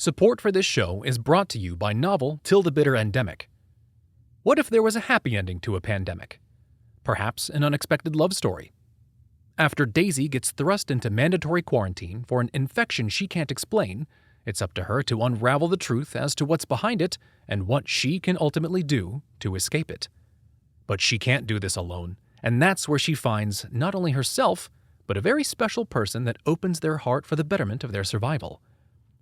Support for this show is brought to you by novel Till the Bitter Endemic. What if there was a happy ending to a pandemic? Perhaps an unexpected love story. After Daisy gets thrust into mandatory quarantine for an infection she can't explain, it's up to her to unravel the truth as to what's behind it and what she can ultimately do to escape it. But she can't do this alone, and that's where she finds not only herself, but a very special person that opens their heart for the betterment of their survival.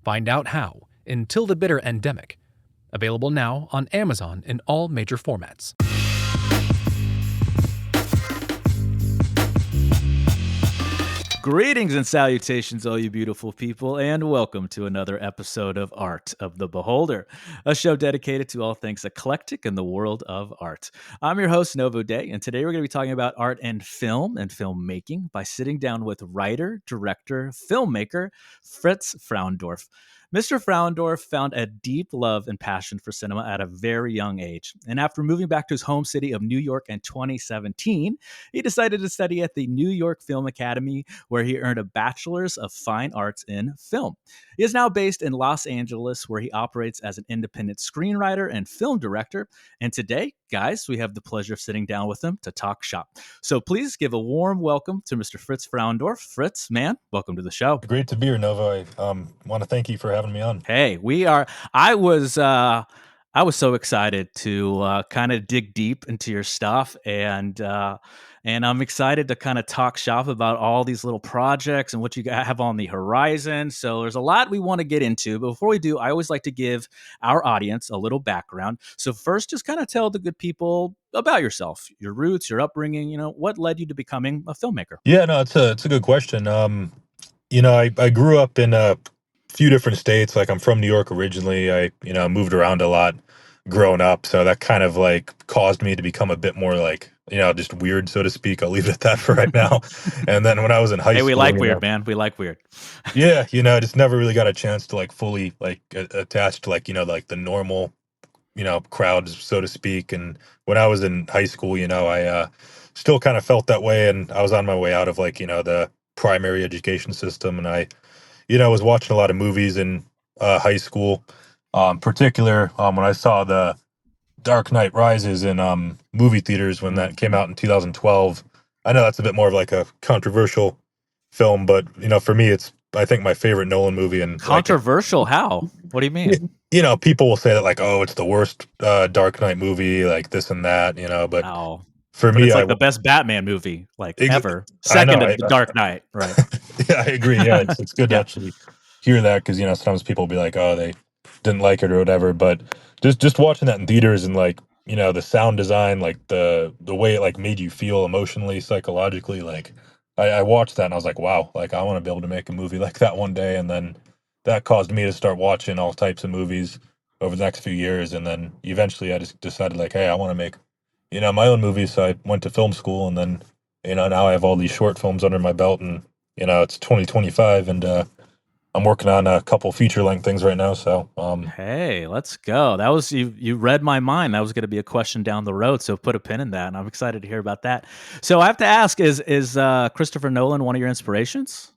Find out how in Till the Bitter Endemic. Available now on Amazon in all major formats. Greetings and salutations, all you beautiful people, and welcome to another episode of Art of the Beholder, a show dedicated to all things eclectic in the world of art. I'm your host, Novo Day, and today we're going to be talking about art and filmmaking by sitting down with writer, director, filmmaker Fritz Frauendorf. Mr. Frauendorf found a deep love and passion for cinema at a very young age, and after moving back to his home city of New York in 2017, he decided to study at the New York Film Academy, where he earned a Bachelor's of Fine Arts in Film. He is now based in Los Angeles, where he operates as an independent screenwriter and film director, and today, guys, we have the pleasure of sitting down with him to talk shop. So please give a warm welcome to Mr. Fritz Frauendorf. Fritz, man, welcome to the show. Great to be here, Nova. I want to thank you for having me on. Hey, I was so excited to kind of dig deep into your stuff, and I'm excited to kind of talk shop about all these little projects and what you have on the horizon. So there's a lot we want to get into, but before we do, I always like to give our audience a little background. So first, just kind of tell the good people about yourself, your roots, your upbringing. What led you to becoming a filmmaker? Yeah, no, it's a good question. I grew up in a few different states. Like I'm from New York originally. I moved around a lot growing up, so that kind of like caused me to become a bit more like just weird, so to speak. I'll leave it at that for right now. And then when I was in high school, we like weird, man. We like weird. Yeah, I just never really got a chance to like fully like attach to like like the normal crowds, so to speak. And when I was in high school, I still kind of felt that way, and I was on my way out of like the primary education system, and I was watching a lot of movies in high school. Particular when I saw the Dark Knight Rises in movie theaters when that came out in 2012. I know that's a bit more of like a controversial film, but for me, it's I think my favorite Nolan movie. And controversial? How? What do you mean? People will say that like, oh, it's the worst Dark Knight movie, like this and that, but wow. For but me, it's like the best Batman movie ever. Second to The Dark Knight, right? Yeah, I agree. Yeah, it's good to actually hear that, because sometimes people will be like, oh, they didn't like it or whatever. But just watching that in theaters and like the sound design, like the way it like made you feel emotionally, psychologically, like I watched that and I was like, wow, like I want to be able to make a movie like that one day. And then that caused me to start watching all types of movies over the next few years. And then eventually I just decided like, hey, I want to make my own movies. So I went to film school, and then now I have all these short films under my belt, and it's 2025, and I'm working on a couple feature-length things right now. So hey, let's go. That was you read my mind. That was going to be a question down the road, so put a pin in that, and I'm excited to hear about that. So I have to ask, is Christopher Nolan one of your inspirations,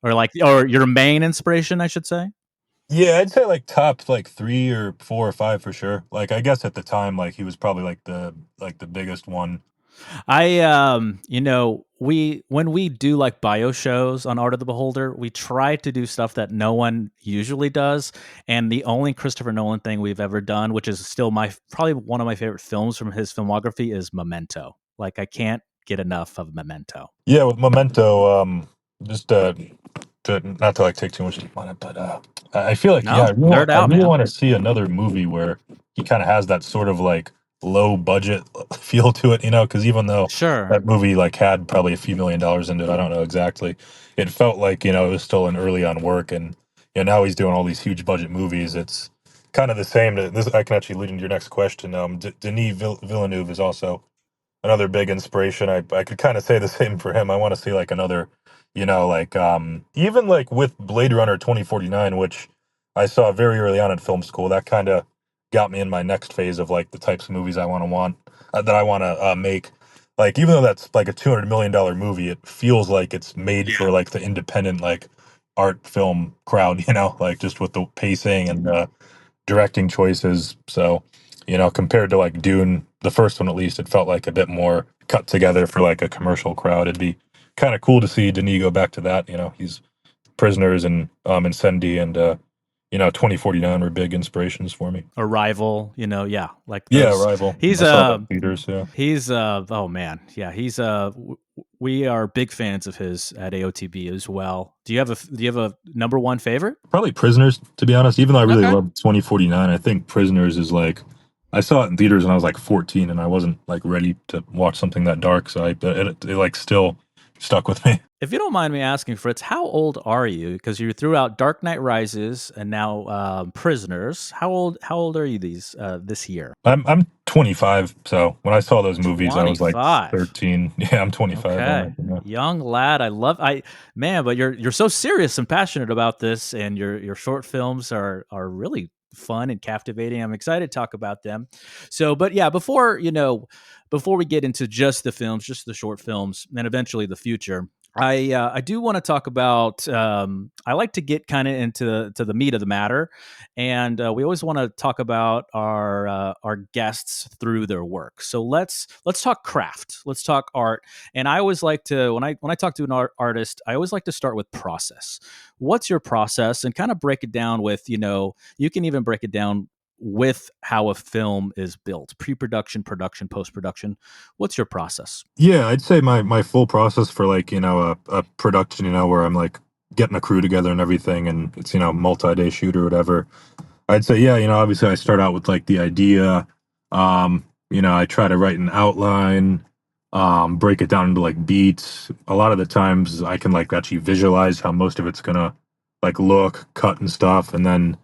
or your main inspiration, I should say? Yeah, I'd say like top like 3 or 4 or 5 for sure. Like I guess at the time, like he was probably like the biggest one. When we do like bio shows on Art of the Beholder, we try to do stuff that no one usually does. And the only Christopher Nolan thing we've ever done, which is still probably one of my favorite films from his filmography, is Memento. Like I can't get enough of Memento. Yeah, with Memento, just to not to like take too much time on it, but I feel like I really want to see another movie where he kind of has that sort of like low budget feel to it, because even though that movie like had probably a few $1 million into it, I don't know exactly, it felt like it was still an early on work, and now he's doing all these huge budget movies. It's kind of the same. This I can actually lead into your next question. Denis Villeneuve is also another big inspiration. I could kind of say the same for him. I want to see like another, even like with Blade Runner 2049, which I saw very early on in film school. That kind of got me in my next phase of like the types of movies I want that I want to make. Like even though that's like a $200 million movie, it feels like it's made for like the independent like art film crowd, like just with the pacing and directing choices. So, compared to like Dune, the first one at least, it felt like a bit more cut together for like a commercial crowd. It'd be kind of cool to see Denis go back to that. He's Prisoners and Incendi and 2049 were big inspirations for me. Arrival, yeah, like Yeah, those. Arrival. He's I saw that in theaters. Yeah. He's oh man, yeah, he's we are big fans of his at AOTB as well. Do you have a number one favorite? Probably Prisoners, to be honest. Even though I really Okay. love 2049, I think Prisoners is like, I saw it in theaters when I was like 14, and I wasn't like ready to watch something that dark, so it like still stuck with me. If you don't mind me asking, Fritz, how old are you? Because you threw out Dark Knight Rises and now Prisoners. How old are you this year? I'm 25, so when I saw those movies, I was like 25. 13. Yeah, I'm 25. Okay, young lad. Man, but you're so serious and passionate about this, and your short films are really fun and captivating. I'm excited to talk about them. So, but yeah, before we get into just the films, just the short films, and eventually the future, I do want to talk about. I like to get kind of into the meat of the matter, and we always want to talk about our guests through their work. So let's talk craft. Let's talk art. And I always like to when I talk to an artist, I always like to start with process. What's your process, and kind of break it down with you can even break it down with how a film is built: pre-production, production, post-production. What's your process? Yeah, I'd say my full process for like, a production, where I'm like getting a crew together and everything, and it's, multi-day shoot or whatever. I'd say, yeah, obviously I start out with like the idea. I try to write an outline, break it down into like beats. A lot of the times I can like actually visualize how most of it's gonna like look, cut and stuff. And then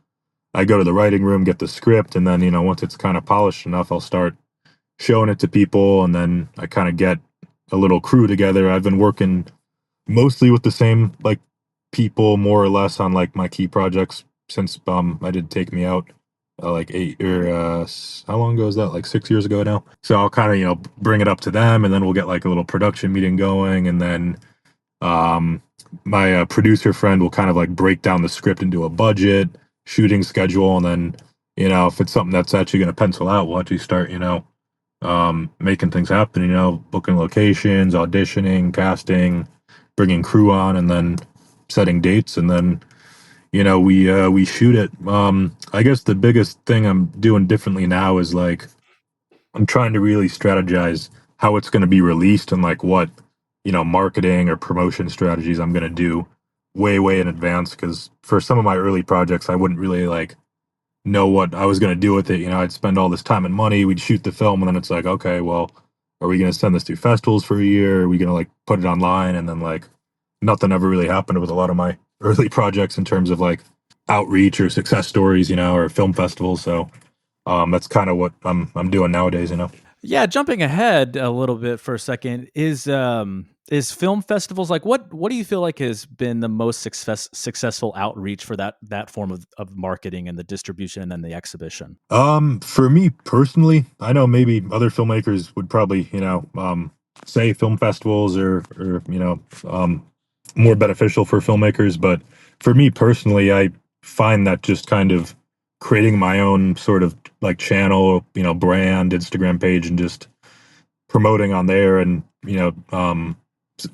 I go to the writing room, get the script, and then, once it's kind of polished enough, I'll start showing it to people, and then I kind of get a little crew together. I've been working mostly with the same like people more or less on like my key projects since I did Take Me Out like how long ago is that? Like 6 years ago now. So I'll kind of bring it up to them, and then we'll get like a little production meeting going, and then my producer friend will kind of like break down the script into a budget, shooting schedule, and then if it's something that's actually going to pencil out, we'll actually start making things happen, booking locations, auditioning, casting, bringing crew on, and then setting dates, and then we shoot it. I guess the biggest thing I'm doing differently now is like I'm trying to really strategize how it's going to be released, and like what marketing or promotion strategies I'm going to do way in advance, because for some of my early projects I wouldn't really like know what I was going to do with it. I'd spend all this time and money, we'd shoot the film, and then it's like, okay, well, are we going to send this to festivals for a year? Are we going to like put it online? And then like nothing ever really happened with a lot of my early projects in terms of like outreach or success stories, or film festivals. So that's kind of what I'm doing nowadays. Yeah, jumping ahead a little bit for a second, is film festivals, like what do you feel like has been the most successful outreach for that form of marketing and the distribution and the exhibition? For me personally, I know maybe other filmmakers would probably, say film festivals or more beneficial for filmmakers, but for me personally, I find that just kind of creating my own sort of like channel, brand, Instagram page, and just promoting on there, and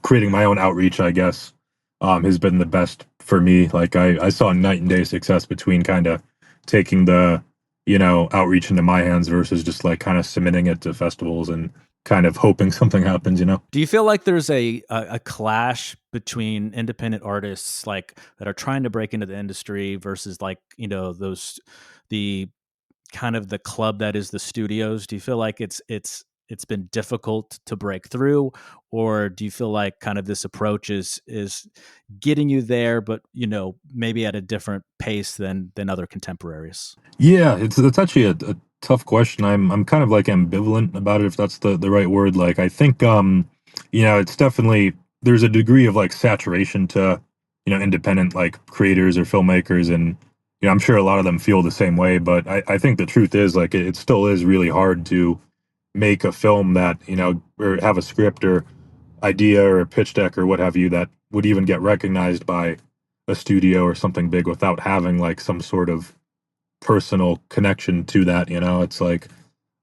creating my own outreach, I guess, has been the best for me. Like I saw night and day success between kind of taking the outreach into my hands versus just like kind of submitting it to festivals and kind of hoping something happens. Do you feel like there's a clash between independent artists like that are trying to break into the industry versus like the kind of the club that is the studios? Do you feel like it's been difficult to break through, or do you feel like kind of this approach is getting you there, but maybe at a different pace than other contemporaries? Yeah, it's actually a tough question. I'm kind of like ambivalent about it, if that's the right word. Like I think it's definitely, there's a degree of like saturation to independent like creators or filmmakers, and I'm sure a lot of them feel the same way. But I think the truth is like it still is really hard to make a film that or have a script or idea or a pitch deck or what have you that would even get recognized by a studio or something big without having like some sort of personal connection to that. It's like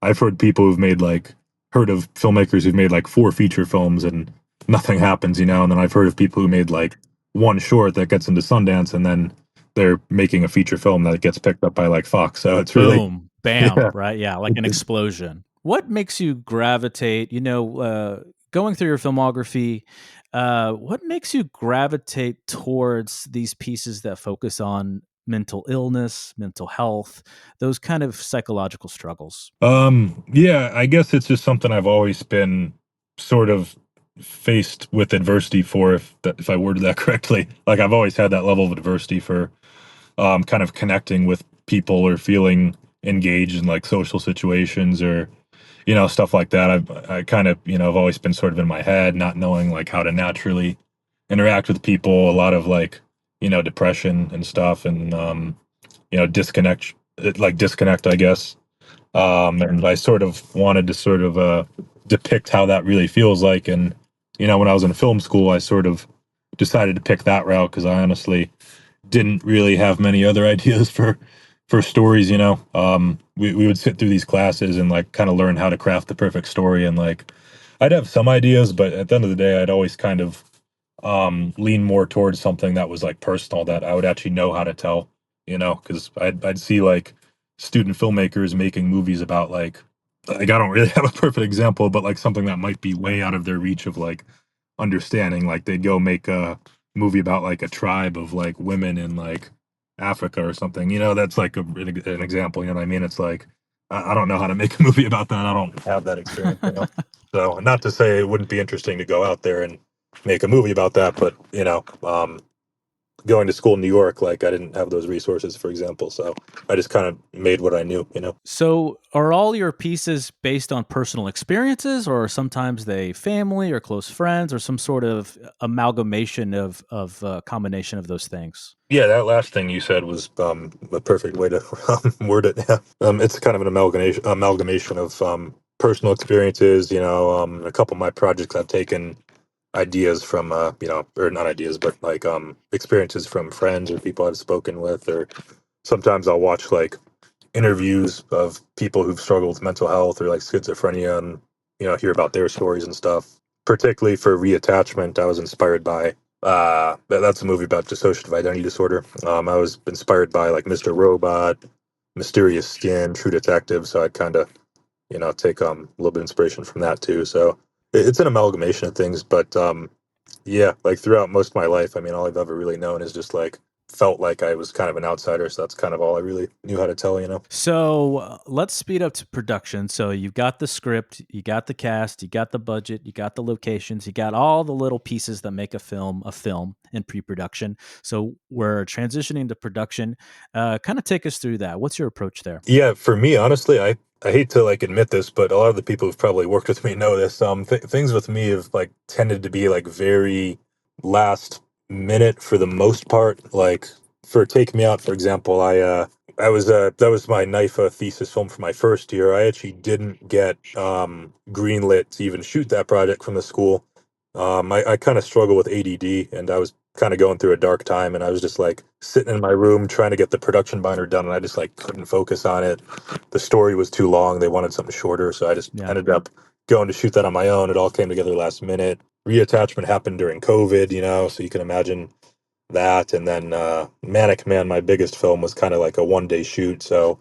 I've heard people who've made like heard of filmmakers who've made like 4 feature films and nothing happens, and then I've heard of people who made like one short that gets into Sundance and then they're making a feature film that gets picked up by like Fox. So it's really boom, bam, yeah. right? Yeah, like an explosion. What makes you gravitate, going through your filmography, what makes you gravitate towards these pieces that focus on mental illness, mental health, those kind of psychological struggles? Yeah, I guess it's just something I've always been sort of faced with adversity for, if I worded that correctly. Like I've always had that level of adversity for kind of connecting with people or feeling engaged in like social situations or stuff like that. I kind of I've always been sort of in my head, not knowing like how to naturally interact with people. A lot of like depression and stuff, and disconnect, I guess. And I sort of wanted to sort of depict how that really feels like. And when I was in film school, I sort of decided to pick that route because I honestly didn't really have many other ideas for stories. We would sit through these classes and like kind of learn how to craft the perfect story, and like I'd have some ideas, but at the end of the day, I'd always kind of lean more towards something that was like personal that I would actually know how to tell. Because I'd see like student filmmakers making movies about like I don't really have a perfect example, but like something that might be way out of their reach of like understanding. Like they'd go make a movie about like a tribe of like women in like Africa or something. That's like an example. You know what I mean? It's like I don't know how to make a movie about that. I don't have that experience. So not to say it wouldn't be interesting to go out there and make a movie about that, but going to school in New York, like I didn't have those resources, for example. So I just kind of made what I knew. So, are all your pieces based on personal experiences, or sometimes they family or close friends, or some sort of amalgamation of combination of those things? Yeah, that last thing you said was a perfect way to word it. Yeah. It's kind of an amalgamation of personal experiences. A couple of my projects I've taken ideas from or not ideas, but like experiences from friends or people I've spoken with, or sometimes I'll watch like interviews of people who've struggled with mental health or like schizophrenia, and hear about their stories and stuff. Particularly for reattachment, I was inspired by that's a movie about dissociative identity disorder. I was inspired by like Mr. Robot, Mysterious Skin, True Detective, so I'd kind of take a little bit of inspiration from that too. So it's an amalgamation of things, but yeah, like throughout most of my life, I mean, all I've ever really known is just like felt like I was kind of an outsider. So that's kind of all I really knew how to tell. So let's speed up to production. So you've got the script, you got the cast, you got the budget, you got the locations, you got all the little pieces that make a film in pre-production. So we're transitioning to production. Kind of take us through that. What's your approach there? Yeah, for me, honestly, I hate to like admit this, but a lot of the people who've probably worked with me know this. Things with me have like tended to be like very last minute for the most part. Like for Take Me Out, for example, I was that was my NIFA thesis film for my first year. I actually didn't get greenlit to even shoot that project from the school. I kind of struggle with ADD, and I was kind of going through a dark time, and I was just like sitting in my room trying to get the production binder done, and I just like couldn't focus on it. The story was too long. They wanted something shorter, so I just Yeah. ended up going to shoot that on my own. It all came together last minute. Reattachment happened during COVID, so you can imagine that. And then Manic Man, my biggest film, was kind of like a 1 day shoot, so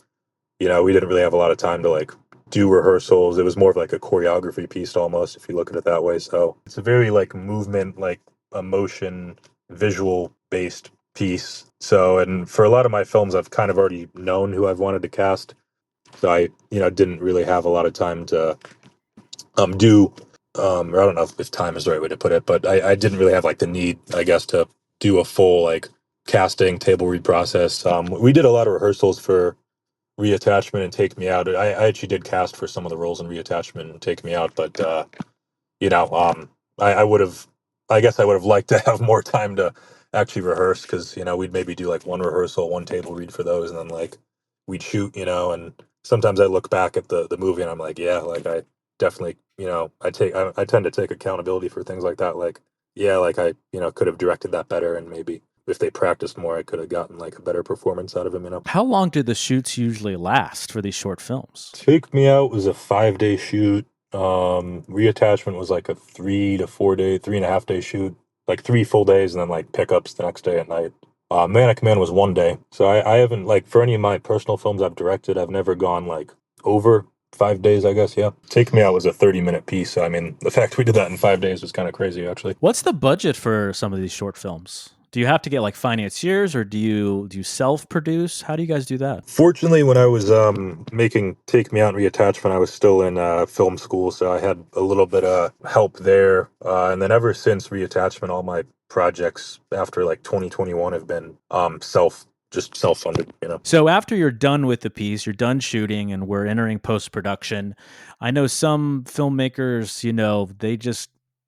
we didn't really have a lot of time to like do rehearsals. It was more of like a choreography piece almost, if you look at it that way. So it's a very like movement, like emotion, visual based piece. So, and for a lot of my films, I've kind of already known who I've wanted to cast. So I, didn't really have a lot of time to do, or I don't know if time is the right way to put it, but I didn't really have like the need, I guess, to do a full like casting table read process. We did a lot of rehearsals for Reattachment and Take Me Out. I actually did cast for some of the roles in Reattachment and Take Me Out, but you know, I would have, I guess I would have liked to have more time to actually rehearse, because we'd maybe do like one rehearsal, one table read for those, and then like we'd shoot. And sometimes I look back at the movie and I'm like, yeah, like I definitely, I tend to take accountability for things like that. Like, yeah, like I could have directed that better, and maybe if they practiced more, I could have gotten like a better performance out of him, you know. How long did the shoots usually last for these short films? Take Me Out was a 5-day shoot. Reattachment was like a 3.5 day shoot, like 3 full days, and then like pickups the next day at night. Manic Man was 1 day. So I haven't, like, for any of my personal films I've directed, I've never gone like over 5 days, I guess. Yeah. Take Me Out was a 30-minute piece. So, I mean, the fact we did that in 5 days was kind of crazy, actually. What's the budget for some of these short films? Do you have to get like financiers, or do you self-produce? How do you guys do that? Fortunately, when I was making Take Me Out and Reattachment, I was still in film school, so I had a little bit of help there. And then ever since Reattachment, all my projects after like 2021 have been self-funded, you know. So after you're done with the piece, you're done shooting, and we're entering post-production. I know some filmmakers, you know,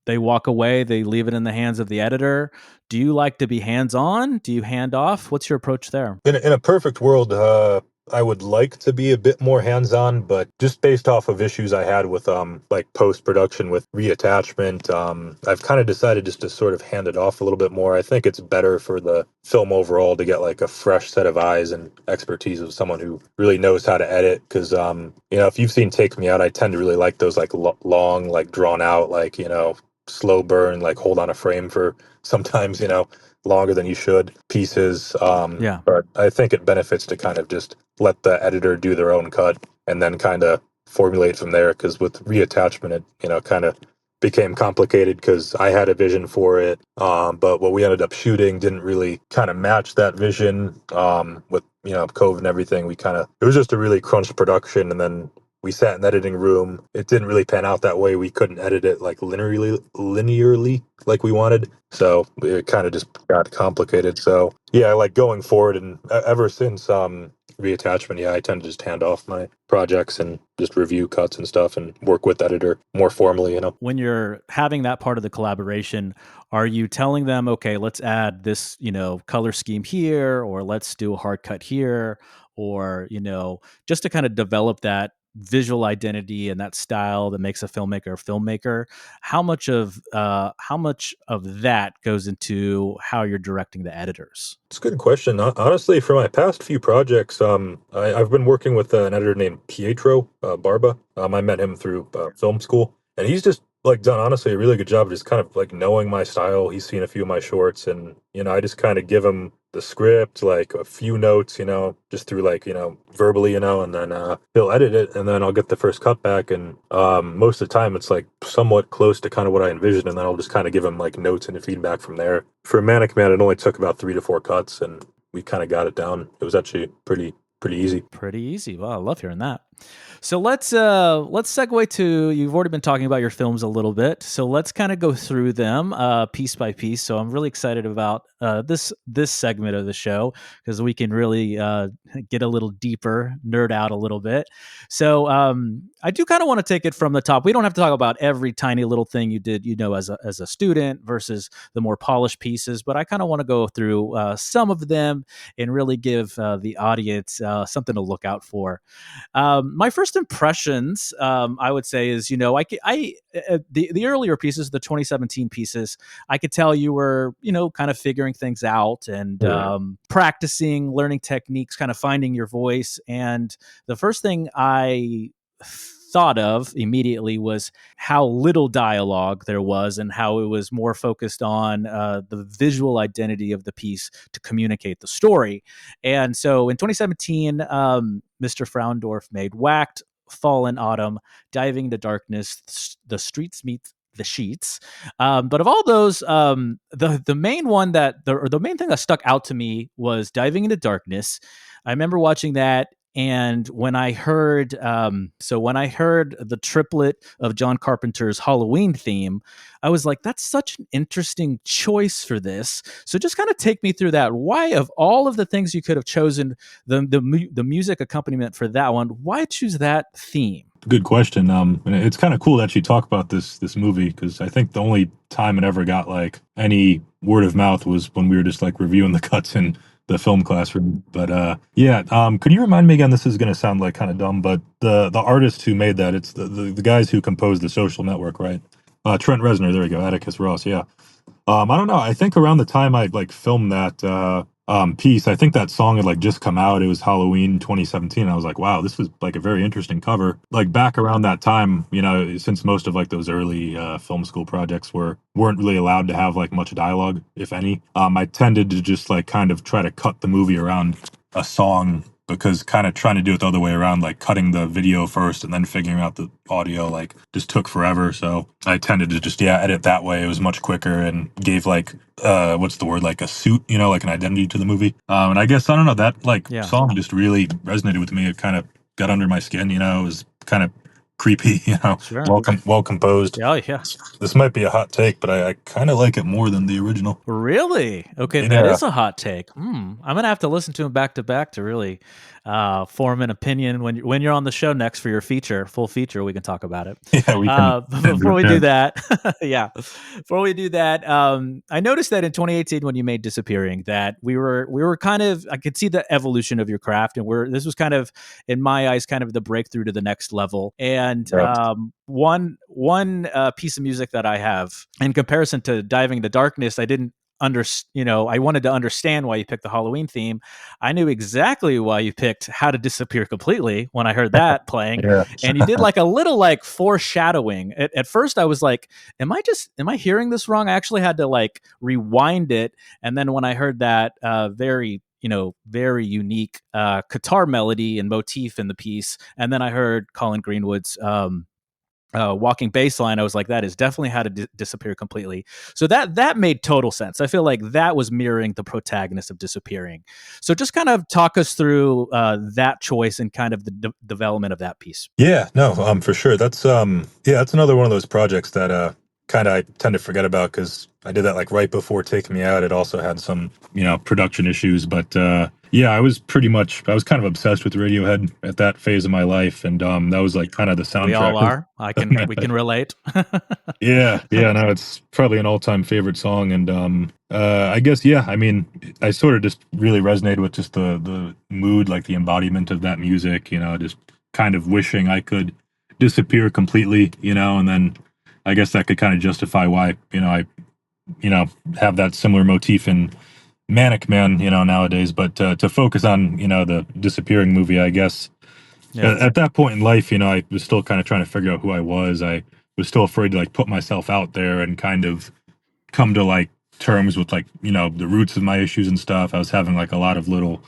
they walk away, they leave it in the hands of the editor. Do you like to be hands-on? Do you hand off? What's your approach there? In a perfect world, I would like to be a bit more hands-on, but just based off of issues I had with like post-production with Reattachment, I've kind of decided just to sort of hand it off a little bit more. I think it's better for the film overall to get like a fresh set of eyes and expertise of someone who really knows how to edit. Because you know, if you've seen Take Me Out, I tend to really like those like long, like drawn out, like, you know, slow burn, like hold on a frame for sometimes, you know, longer than you should pieces. Yeah. But I think it benefits to kind of just let the editor do their own cut and then kind of formulate from there. Because with Reattachment, it, you know, kind of became complicated because I had a vision for it, but what we ended up shooting didn't really kind of match that vision. With, you know, COVID and everything, it was just a really crunched production, and then we sat in the editing room. It didn't really pan out that way. We couldn't edit it like linearly like we wanted. So it kind of just got complicated. So yeah, like going forward and ever since Reattachment, yeah, I tend to just hand off my projects and just review cuts and stuff and work with the editor more formally, you know. When you're having that part of the collaboration, are you telling them, okay, let's add this, you know, color scheme here, or let's do a hard cut here, or, you know, just to kind of develop that visual identity and that style that makes a filmmaker? How much of that goes into how you're directing the editors? It's a good question. Honestly, for my past few projects, I've been working with an editor named Pietro Barba. I met him through film school, and he's just like done honestly a really good job of just kind of like knowing my style. He's seen a few of my shorts, and you know, I just kind of give him the script, like a few notes, you know, just through like, you know, verbally, you know, and then he'll edit it, and then I'll get the first cut back, and most of the time it's like somewhat close to kind of what I envisioned, and then I'll just kind of give him like notes and feedback from there. For Manic Man, it only took about 3 to 4 cuts, and we kind of got it down. It was actually pretty easy. Pretty easy. Well, I love hearing that. So let's segue to, you've already been talking about your films a little bit, so let's kind of go through them piece by piece. So I'm really excited about this segment of the show, because we can really get a little deeper, nerd out a little bit. So I do kind of want to take it from the top. We don't have to talk about every tiny little thing you did, you know, as a student versus the more polished pieces, but I kind of want to go through some of them and really give the audience something to look out for. My first impressions, I would say, is, you know, the earlier pieces, the 2017 pieces, I could tell you were, you know, kind of figuring things out and practicing, learning techniques, kind of finding your voice. And the first thing I thought of immediately was how little dialogue there was, and how it was more focused on the visual identity of the piece to communicate the story. And so in 2017, Mr. Frauendorf made Whacked, Fallen Autumn, Diving into Darkness, The Streets Meet the Sheets. But of all those, the main one the main thing that stuck out to me was Diving into Darkness. I remember watching that, and when I heard the triplet of John Carpenter's Halloween theme, I was like, that's such an interesting choice for this. So just kind of take me through that. Why, of all of the things you could have chosen, the music accompaniment for that one, why choose that theme? Good question. And it's kind of cool that you talk about this movie, because I think the only time it ever got like any word of mouth was when we were just like reviewing the cuts in the film classroom. But yeah, could you remind me again? This is going to sound like kind of dumb, but the artist who made that, it's the guys who composed The Social Network, right? Trent Reznor. There we go. Atticus Ross. Yeah. I don't know. I think around the time I like filmed that piece, I think that song had like just come out. It was Halloween 2017. I was like, wow, this was like a very interesting cover. Like back around that time, you know, since most of like those early film school projects weren't really allowed to have like much dialogue, if any. I tended to just like kind of try to cut the movie around a song, because kind of trying to do it the other way around, like cutting the video first and then figuring out the audio, like just took forever. So I tended to just, edit that way. It was much quicker and gave like, what's the word, like a suit, you know, like an identity to the movie. And I guess, I don't know, that like song just really resonated with me. It kind of got under my skin, you know, it was kind of creepy, you know, well composed. Oh, yeah. This might be a hot take, but I kind of like it more than the original. Really? Okay, that is a hot take. I'm gonna have to listen to them back to back to really form an opinion when you're on the show next for your full feature. We can talk about it. Yeah, we can. Before we do that, I noticed that in 2018 when you made Disappearing, that we were kind of, I could see the evolution of your craft, and this was kind of, in my eyes, kind of the breakthrough to the next level. And one piece of music that I have, in comparison to Diving into Darkness, I didn't I wanted to understand why you picked the Halloween theme. I knew exactly why you picked How to Disappear Completely when I heard that playing. And you did like a little like foreshadowing. At first I was like, am I hearing this wrong? I actually had to like rewind it. And then when I heard that very unique guitar melody and motif in the piece, and then I heard Colin Greenwood's walking bass line, I was like, that is definitely How to Disappear Completely. So that made total sense. I feel like that was mirroring the protagonist of Disappearing. So just kind of talk us through that choice and kind of the development of that piece. Yeah, no, for sure. That's that's another one of those projects that kind of I tend to forget about, because I did that like right before Take Me Out. It also had some, production issues, but I was kind of obsessed with Radiohead at that phase of my life, and that was like kind of the soundtrack. We all are. We can relate. Yeah, no, it's probably an all-time favorite song, and I guess I mean, I sort of just really resonated with just the mood, like the embodiment of that music, just kind of wishing I could disappear completely, and then I guess that could kind of justify why, I have that similar motif in Manic Man, nowadays. But to focus on, the Disappearing movie, I guess at that point in life, I was still kind of trying to figure out who I was. I was still afraid to like put myself out there and kind of come to like terms with like, the roots of my issues and stuff. I was having like a lot of little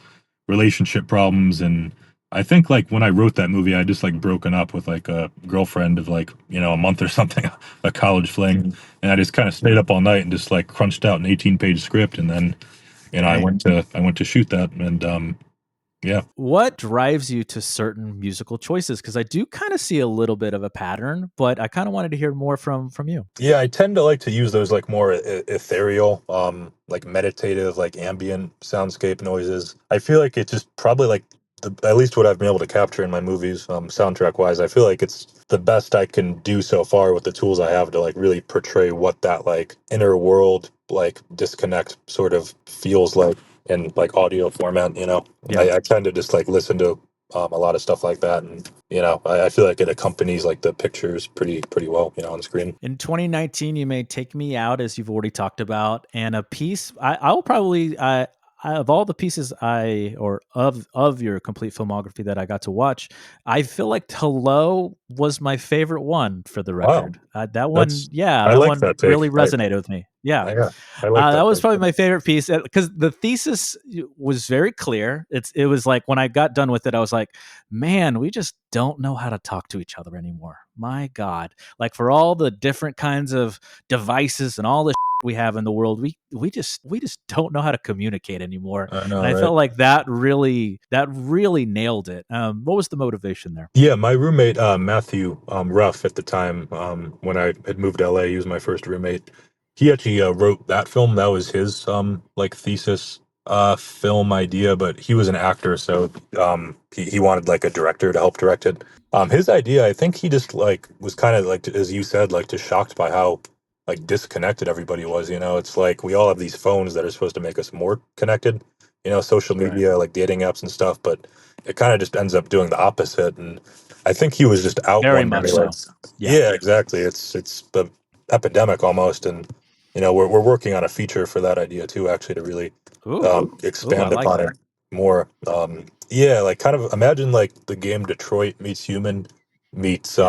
relationship problems, and I think like when I wrote that movie, I just like broken up with like a girlfriend of like, a month or something, a college fling. And I just kind of stayed up all night and just like crunched out an 18-page script. And then, I went to shoot that. And, what drives you to certain musical choices? Because I do kind of see a little bit of a pattern, but I kind of wanted to hear more from you. Yeah, I tend to like to use those like more ethereal, like meditative, like ambient soundscape noises. I feel like it's just probably like at least what I've been able to capture in my movies, soundtrack wise. I feel like it's the best I can do so far with the tools I have to like really portray what that like inner world, like disconnect sort of feels like in like audio format. I tend to just like listen to a lot of stuff like that, and I feel like it accompanies like the pictures pretty well, on the screen. In 2019, you made Take Me Out, as you've already talked about, and a piece I'll probably of all the pieces of your complete filmography that I got to watch, I feel like Hello was my favorite one, for the record. Wow. That one, that really resonated with me. Yeah. I like that was probably my favorite piece, because the thesis was very clear. It was like when I got done with it, I was like, man, we just don't know how to talk to each other anymore. My God. Like, for all the different kinds of devices and all the we have in the world, we just don't know how to communicate anymore. I know, and I felt like that really nailed it. What was the motivation there? Yeah, my roommate Matthew Ruff at the time, when I had moved to LA, he was my first roommate. He actually wrote that film. That was his like thesis film idea, but he was an actor, so he wanted like a director to help direct it. His idea, I think he just like was kind of like, as you said, like just shocked by how like disconnected everybody was. It's like we all have these phones that are supposed to make us more connected, social media, like dating apps and stuff, but it kind of just ends up doing the opposite. And I think he was just out Very one much day, so. yeah, exactly. It's the epidemic almost. And we're working on a feature for that idea too, actually, to really expand upon it more. Yeah, like kind of imagine like the game Detroit meets Human meets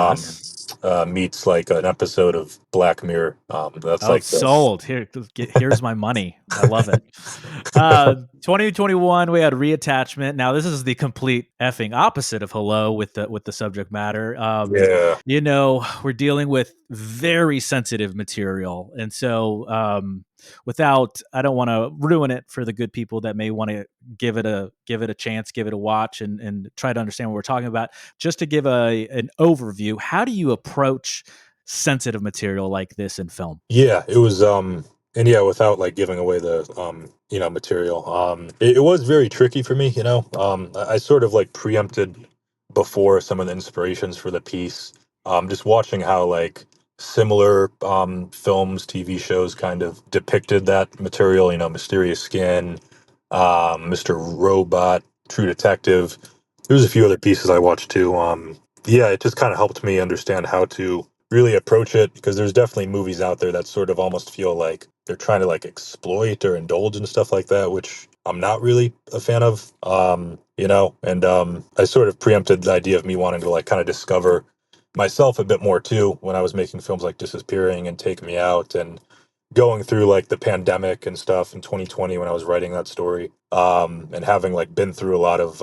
meets like an episode of Black Mirror. That's like sold. Here's my money. I love it. 2021, we had Reattachment. Now this is the complete effing opposite of Hello with the subject matter. We're dealing with very sensitive material, and so I don't want to ruin it for the good people that may want to give it a chance, give it a watch, and try to understand what we're talking about. Just to give an overview, how do you approach sensitive material like this in film? Yeah, it was and yeah, without like giving away the material. It was very tricky for me, I sort of like preempted before some of the inspirations for the piece. Just watching how like similar films, TV shows kind of depicted that material, Mysterious Skin, Mr. Robot, True Detective. There's a few other pieces I watched too. Yeah, it just kind of helped me understand how to really approach it, because there's definitely movies out there that sort of almost feel like they're trying to like exploit or indulge and stuff like that, which I'm not really a fan of. And I sort of preempted the idea of me wanting to like kind of discover myself a bit more too when I was making films like Disappearing and Take Me Out, and going through like the pandemic and stuff in 2020 when I was writing that story, and having like been through a lot of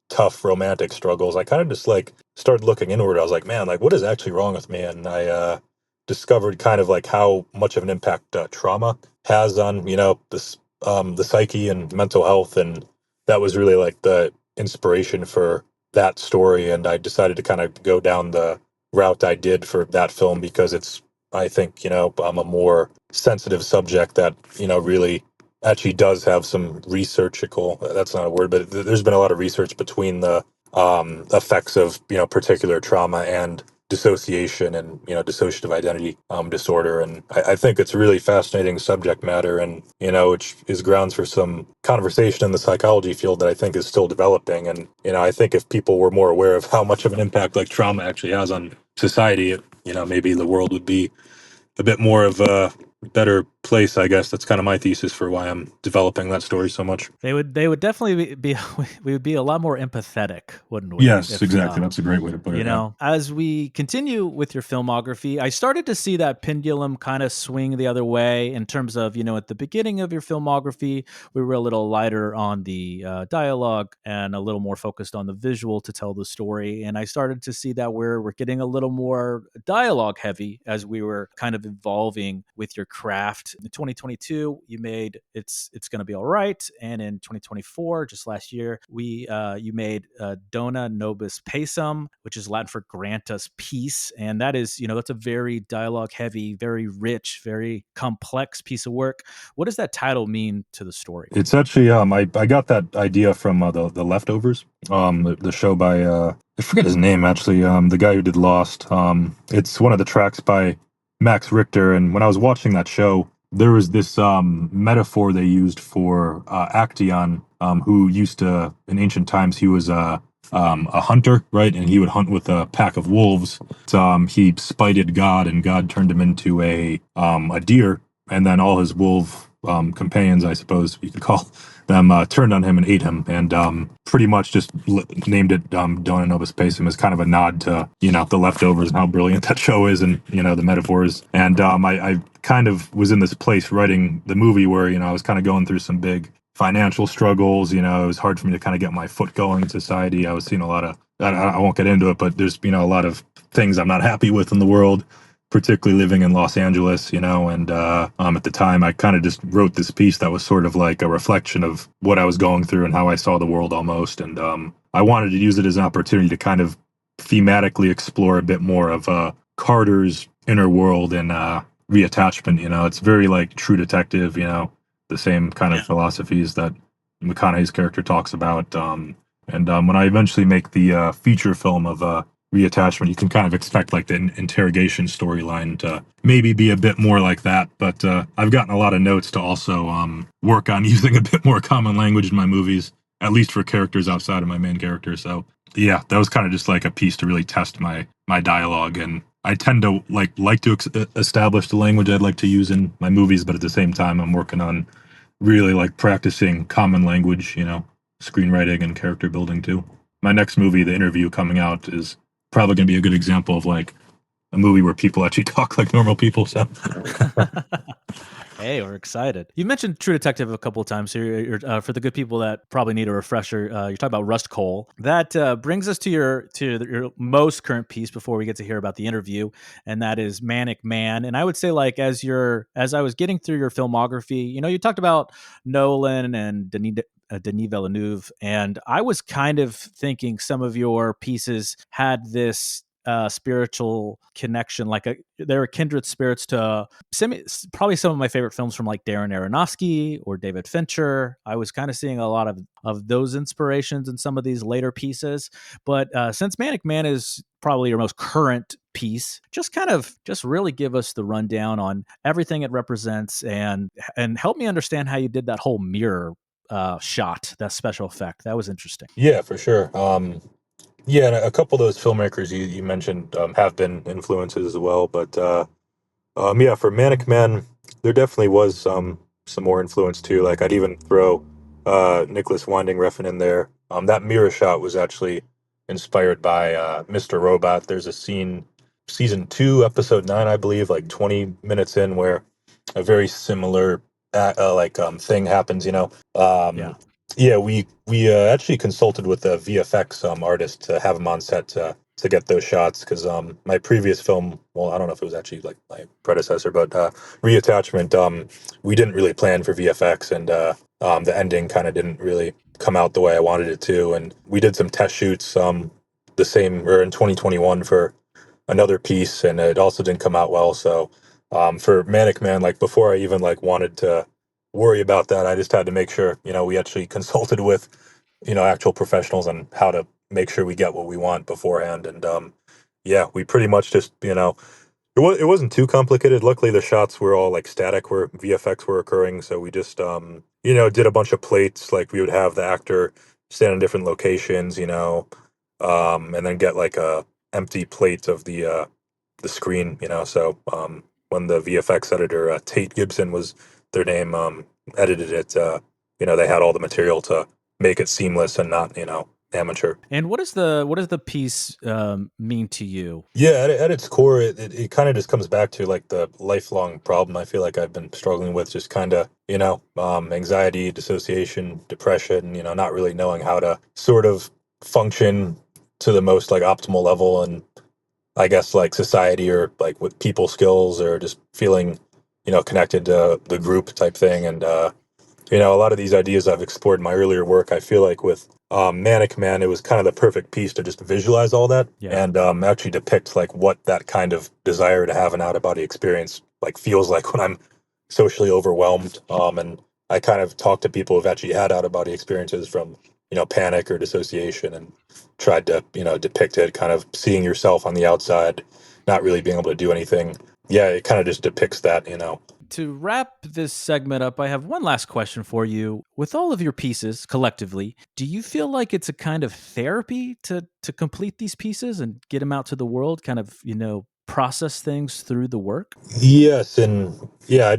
tough romantic struggles, I kind of just like started looking inward. I was like, man, like what is actually wrong with me? And I discovered kind of like how much of an impact trauma has on this the psyche and mental health, and that was really like the inspiration for that story. And I decided to kind of go down the route I did for that film, because it's, I think, I'm a more sensitive subject that really actually does have some researchable, that's not a word, but there's been a lot of research between the effects of particular trauma and dissociation and dissociative identity disorder. And I think it's a really fascinating subject matter, and which is grounds for some conversation in the psychology field that I think is still developing. And I think if people were more aware of how much of an impact like trauma actually has on society, maybe the world would be a bit more of a better place, I guess. That's kind of my thesis for why I'm developing that story so much. They would definitely be we would be a lot more empathetic, wouldn't we? Yes, exactly. That's a great way to put it. As we continue with your filmography, I started to see that pendulum kind of swing the other way in terms of, at the beginning of your filmography, we were a little lighter on the dialogue and a little more focused on the visual to tell the story. And I started to see that we're getting a little more dialogue heavy as we were kind of evolving with your craft. In 2022, you made It's Gonna Be All Right. And in 2024, just last year, you made Dona Nobis Pacem, which is Latin for grant us peace. And that is, that's a very dialogue heavy, very rich, very complex piece of work. What does that title mean to the story? It's actually, I got that idea from the Leftovers, the show by, I forget his name actually, the guy who did Lost. It's one of the tracks by Max Richter. And when I was watching that show, there was this metaphor they used for Actaeon, who used to, in ancient times, he was a hunter, right? And he would hunt with a pack of wolves. He spited God, and God turned him into a deer, and then all his wolf companions, I suppose you could call them, turned on him and ate him, and pretty much just named it Dona Nobis Pacem as kind of a nod to the Leftovers and how brilliant that show is, and the metaphors. And I kind of was in this place writing the movie where I was kind of going through some big financial struggles. It was hard for me to kind of get my foot going in society. I was seeing a lot of, I won't get into it, but there's a lot of things I'm not happy with in the world, particularly living in Los Angeles, and at the time I kind of just wrote this piece that was sort of like a reflection of what I was going through and how I saw the world almost. And I wanted to use it as an opportunity to kind of thematically explore a bit more of Carter's inner world and reattachment. It's very like True Detective, the same kind of philosophies that McConaughey's character talks about. And when I eventually make the feature film of reattachment, you can kind of expect like the interrogation storyline to maybe be a bit more like that. But I've gotten a lot of notes to also work on using a bit more common language in my movies, at least for characters outside of my main character. So yeah, that was kind of just like a piece to really test my dialogue. And I tend to like to establish the language I'd like to use in my movies, but at the same time, I'm working on really like practicing common language, screenwriting and character building too. My next movie, The Interview, coming out is probably going to be a good example of like a movie where people actually talk like normal people. So, hey, we're excited. You mentioned True Detective a couple of times here. For the good people that probably need a refresher, you're talking about Rust Cohle. That brings us to your most current piece before we get to hear about The Interview, and that is Manic Man. And I would say, like, as I was getting through your filmography, you talked about Nolan and Denis Villeneuve, and I was kind of thinking some of your pieces had this spiritual connection, they were kindred spirits to probably some of my favorite films from like Darren Aronofsky or David Fincher. I was kind of seeing a lot of those inspirations in some of these later pieces. But since Manic Man is probably your most current piece, just really give us the rundown on everything it represents and help me understand how you did that whole mirror shot, that special effect. That was interesting. Yeah, for sure. Yeah, and a couple of those filmmakers you mentioned have been influences as well. But yeah, for Manic Man, there definitely was some more influence too. Like I'd even throw Nicholas Winding Refn in there. That mirror shot was actually inspired by Mr. Robot. There's a scene, season 2, episode 9, I believe, like 20 minutes in, where a very similar thing happens. Yeah. Yeah, we actually consulted with a VFX artist to have him on set to get those shots because my previous film, well, I don't know if it was actually like my predecessor, but Reattachment, we didn't really plan for VFX, and the ending kind of didn't really come out the way I wanted it to, and we did some test shoots the same or in 2021 for another piece, and it also didn't come out well. So for Manic Man, like before I even like wanted to worry about that, I just had to make sure we actually consulted with actual professionals on how to make sure we get what we want beforehand. And yeah, we pretty much just it wasn't too complicated. Luckily, the shots were all like static where VFX were occurring, so we just did a bunch of plates. Like we would have the actor stand in different locations, and then get like a empty plate of the screen, So when the VFX editor, Tate Gibson was their name, edited it, they had all the material to make it seamless and not, amateur. And what does the piece mean to you? Yeah, at its core, it kind of just comes back to like the lifelong problem I feel like I've been struggling with, just kind of, anxiety, dissociation, depression, not really knowing how to sort of function to the most like optimal level, and I guess like society or like with people skills or just feeling, connected to the group type thing. And, a lot of these ideas I've explored in my earlier work, I feel like with Manic Man, it was kind of the perfect piece to just visualize all that and actually depict like what that kind of desire to have an out of body experience like feels like when I'm socially overwhelmed. And I kind of talked to people who've actually had out of body experiences from, panic or dissociation, and tried to, depict it, kind of seeing yourself on the outside, not really being able to do anything. Yeah, it kind of just depicts that. To wrap this segment up, I have one last question for you. With all of your pieces collectively, do you feel like it's a kind of therapy to complete these pieces and get them out to the world, kind of, process things through the work? Yes, and yeah,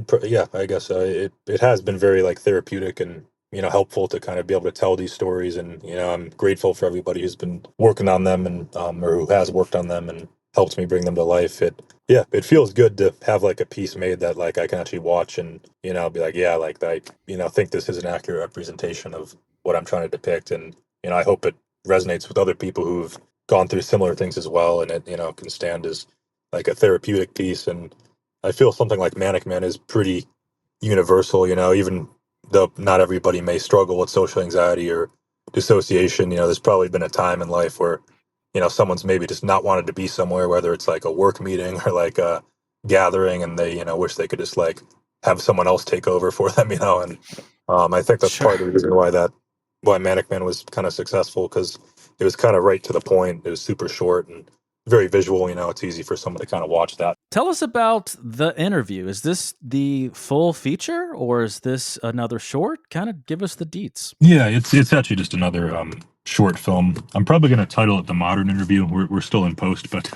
I guess it has been very like therapeutic and helpful to kind of be able to tell these stories, and I'm grateful for everybody who's been working on them and or who has worked on them and helped me bring them to life. It feels good to have like a piece made that like I can actually watch and be like, yeah, like I think this is an accurate representation of what I'm trying to depict, and I hope it resonates with other people who've gone through similar things as well, and it can stand as like a therapeutic piece. And I feel something like Manic Man is pretty universal, even though not everybody may struggle with social anxiety or dissociation. There's probably been a time in life where, someone's maybe just not wanted to be somewhere, whether it's like a work meeting or like a gathering, and they, wish they could just like have someone else take over for them, and I think that's part of the reason why Manic Man was kind of successful, because it was kind of right to the point. It was super short and very visual. It's easy for someone to kind of watch that. Tell us about The Interview. Is this the full feature or is this another short? Kind of give us the deets. Yeah, it's actually just another short film. I'm probably going to title it The Modern Interview. We're still in post, but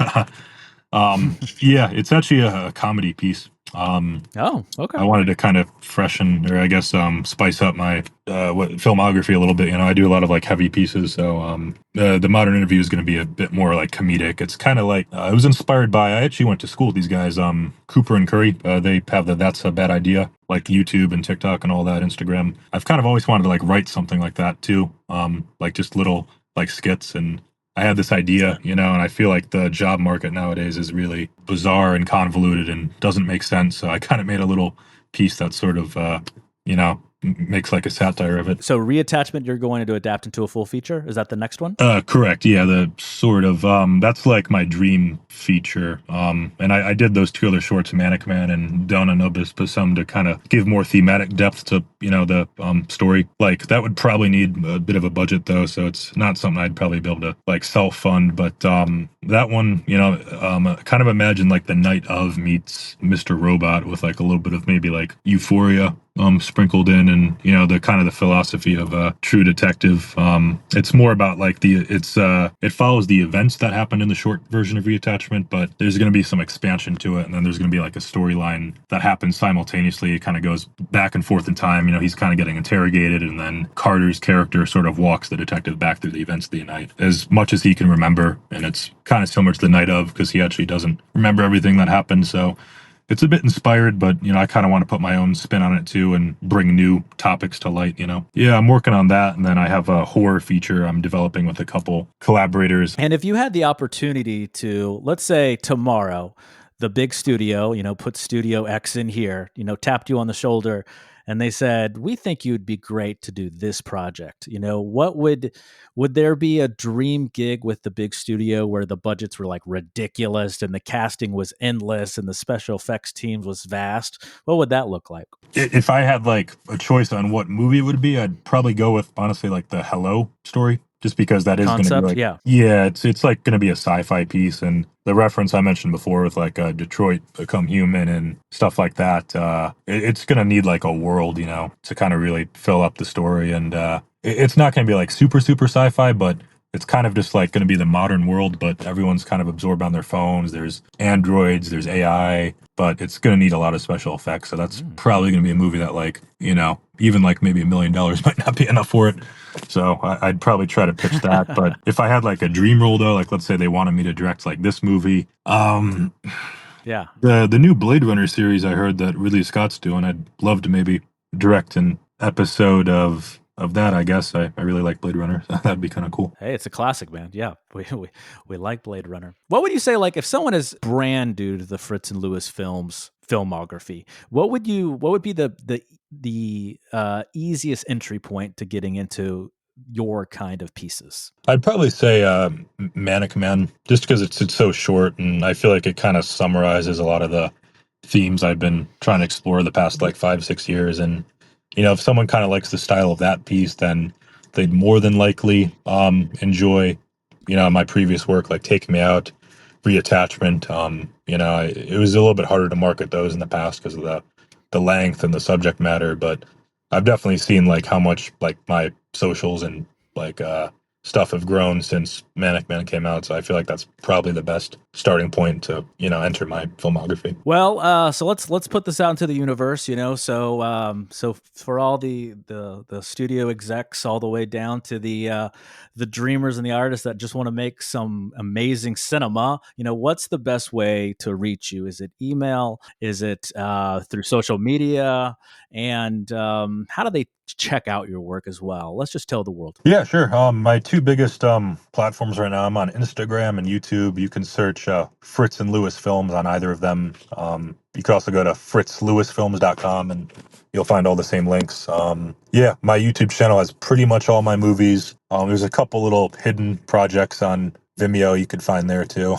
Yeah, it's actually a comedy piece. Oh, okay. I wanted to kind of freshen, or I guess spice up my filmography a little bit. I do a lot of like heavy pieces, so the modern interview is going to be a bit more like comedic. It's kind of like it was inspired by. I actually went to school with these guys, Cooper and Curry. They have the That's a Bad Idea, like YouTube and TikTok and all that, Instagram. I've kind of always wanted to like write something like that too, like just little like skits. And I had this idea, and I feel like the job market nowadays is really bizarre and convoluted and doesn't make sense. So I kind of made a little piece that sort of, makes like a satire of it. So Reattachment, you're going to adapt into a full feature? Is that the next one? Correct. Yeah, the sort of that's like my dream feature. And I did those two other shorts, Manic Man and Donna Nobis Basum, to kind of give more thematic depth to the story. Like that would probably need a bit of a budget though, so it's not something I'd probably be able to like self fund. But that one, kind of imagine like the night of meets Mr. Robot with like a little bit of maybe like Euphoria sprinkled in, and the kind of the philosophy of a true detective. It's more about like it follows the events that happened in the short version of Reattachment, but there's going to be some expansion to it, and then there's going to be like a storyline that happens simultaneously. It kind of goes back and forth in time. He's kind of getting interrogated, and then Carter's character sort of walks the detective back through the events of the night as much as he can remember, and it's kind of similar to the night of, because he actually doesn't remember everything that happened. So it's a bit inspired, but I kind of want to put my own spin on it too and bring new topics to light. Yeah, I'm working on that, and then I have a horror feature I'm developing with a couple collaborators. And if you had the opportunity to, let's say tomorrow, the big studio, put Studio X in here, tapped you on the shoulder, and they said, "We think you'd be great to do this project." What would there be a dream gig with the big studio where the budgets were like ridiculous and the casting was endless and the special effects team was vast? What would that look like? If I had like a choice on what movie it would be, I'd probably go with honestly like the Hello story, just because that is going to be like, yeah, it's like going to be a sci-fi piece, and the reference I mentioned before with like Detroit Become Human and stuff like that, it's going to need like a world, to kind of really fill up the story, and it's not going to be like super super sci-fi, but it's kind of just like going to be the modern world, but everyone's kind of absorbed on their phones. There's androids, there's AI, but it's going to need a lot of special effects. So that's probably going to be a movie that like, even like maybe $1 million might not be enough for it. So I'd probably try to pitch that. But if I had like a dream role though, like let's say they wanted me to direct like this movie, yeah, the new Blade Runner series I heard that Ridley Scott's doing, I'd love to maybe direct an episode of that. I guess I really like Blade Runner. That'd be kind of cool. Hey, it's a classic, man. Yeah, we like Blade Runner. What would you say, like, if someone is brand new to the Fritz and Lewis films filmography, what would be the easiest entry point to getting into your kind of pieces? I'd probably say Manic Man, just because it's so short, and I feel like it kind of summarizes a lot of the themes I've been trying to explore the past like 5-6 years. And if someone kind of likes the style of that piece, then they'd more than likely enjoy my previous work, like Take Me Out, Reattachment. It was a little bit harder to market those in the past because of the length and the subject matter, but I've definitely seen like how much like my socials and like stuff have grown since Manic Man came out. So I feel like that's probably the best starting point to enter my filmography. Well, so let's put this out into the universe. So for all the studio execs, all the way down to the dreamers and the artists that just want to make some amazing cinema, what's the best way to reach you? Is it email? Is it through social media? And how do they check out your work as well? Let's just tell the world. Yeah, sure. My two biggest platforms right now, I'm on Instagram and YouTube. You can search Fritz and Lewis Films on either of them. You can also go to fritzlewisfilms.com and you'll find all the same links. Yeah, my YouTube channel has pretty much all my movies. There's a couple little hidden projects on Vimeo you could find there too,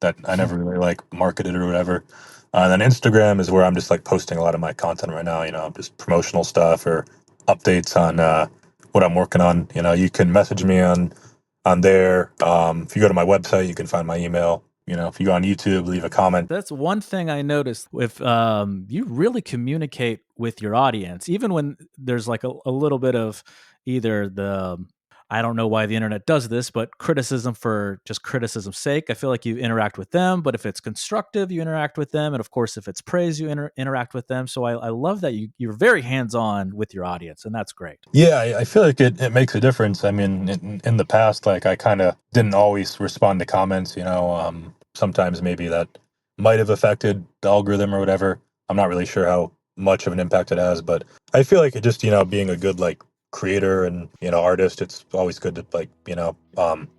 that I never really like marketed or whatever. And then Instagram is where I'm just like posting a lot of my content right now, just promotional stuff or updates on what I'm working on. You can message me on there. If you go to my website, you can find my email. If you go on YouTube, leave a comment. That's one thing I noticed. If you really communicate with your audience, even when there's like a little bit of either the I don't know why the internet does this, but criticism for just criticism's sake. I feel like you interact with them, but if it's constructive, you interact with them. And of course, if it's praise, you interact with them. So I love that you're very hands-on with your audience, and that's great. Yeah, I feel like it makes a difference. I mean, in the past, like I kind of didn't always respond to comments, sometimes maybe that might have affected the algorithm or whatever. I'm not really sure how much of an impact it has, but I feel like it just, being a good like creator and artist, it's always good to like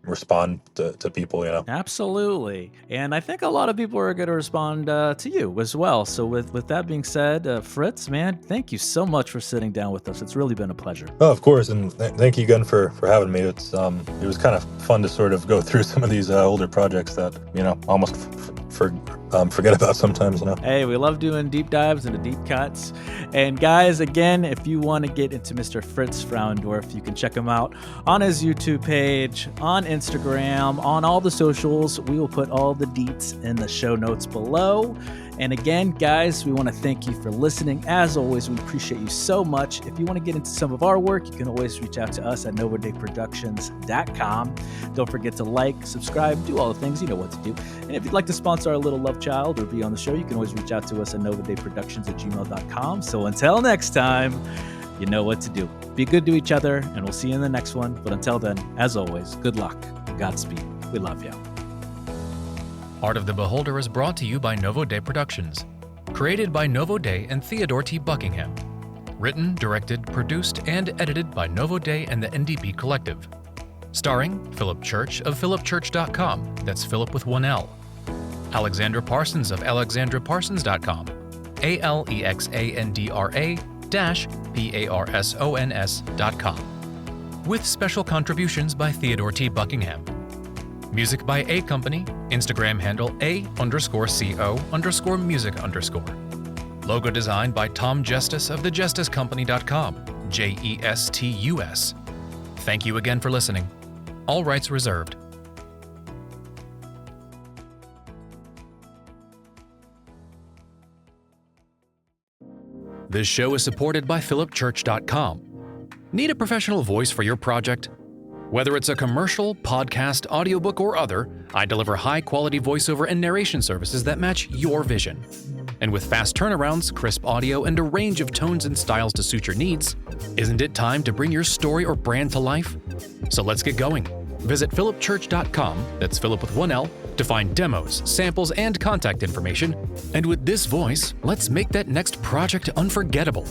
respond to people. Absolutely. And I think a lot of people are going to respond to you as well. So with that being said, Fritz, man, thank you so much for sitting down with us. It's really been a pleasure. Oh, of course, and thank you again for having me. It was kind of fun to sort of go through some of these older projects that almost forget about sometimes. Hey, we love doing deep dives into deep cuts. And guys, again, if you want to get into Mr. Fritz Frauendorf, you can check him out on his YouTube page, on Instagram, on all the socials. We will put all the deets in the show notes below. And again, guys, we want to thank you for listening. As always, we appreciate you so much. If you want to get into some of our work, you can always reach out to us at NovaDayProductions.com. Don't forget to like, subscribe, do all the things. You know what to do. And if you'd like to sponsor our little love child or be on the show, you can always reach out to us at NovaDayProductions@gmail.com. So until next time, you know what to do. Be good to each other, and we'll see you in the next one. But until then, as always, good luck and Godspeed. We love you. Art of the Beholder is brought to you by Novo Day Productions. Created by Novo Day and Theodore T. Buckingham. Written, directed, produced, and edited by Novo Day and the NDP Collective. Starring Philip Church of philipchurch.com, that's Philip with one L. Alexandra Parsons of alexandraparsons.com, alexandra-parsons.com. With special contributions by Theodore T. Buckingham. Music by A Company, Instagram handle A_CO_music_. Logo design by Tom Gestus of thejusticecompany.com, JESTUS. Thank you again for listening. All rights reserved. This show is supported by philipchurch.com. Need a professional voice for your project? Whether it's a commercial, podcast, audiobook, or other, I deliver high-quality voiceover and narration services that match your vision. And with fast turnarounds, crisp audio, and a range of tones and styles to suit your needs, isn't it time to bring your story or brand to life? So let's get going. Visit philipchurch.com, that's Philip with one L, to find demos, samples, and contact information. And with this voice, let's make that next project unforgettable.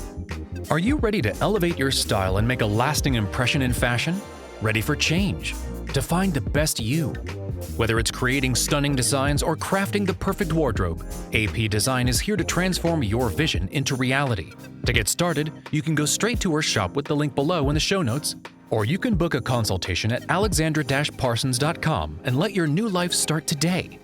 Are you ready to elevate your style and make a lasting impression in fashion? Ready for change? To find the best you? Whether it's creating stunning designs or crafting the perfect wardrobe, AP Design is here to transform your vision into reality. To get started, you can go straight to our shop with the link below in the show notes, or you can book a consultation at alexandra-parsons.com and let your new life start today.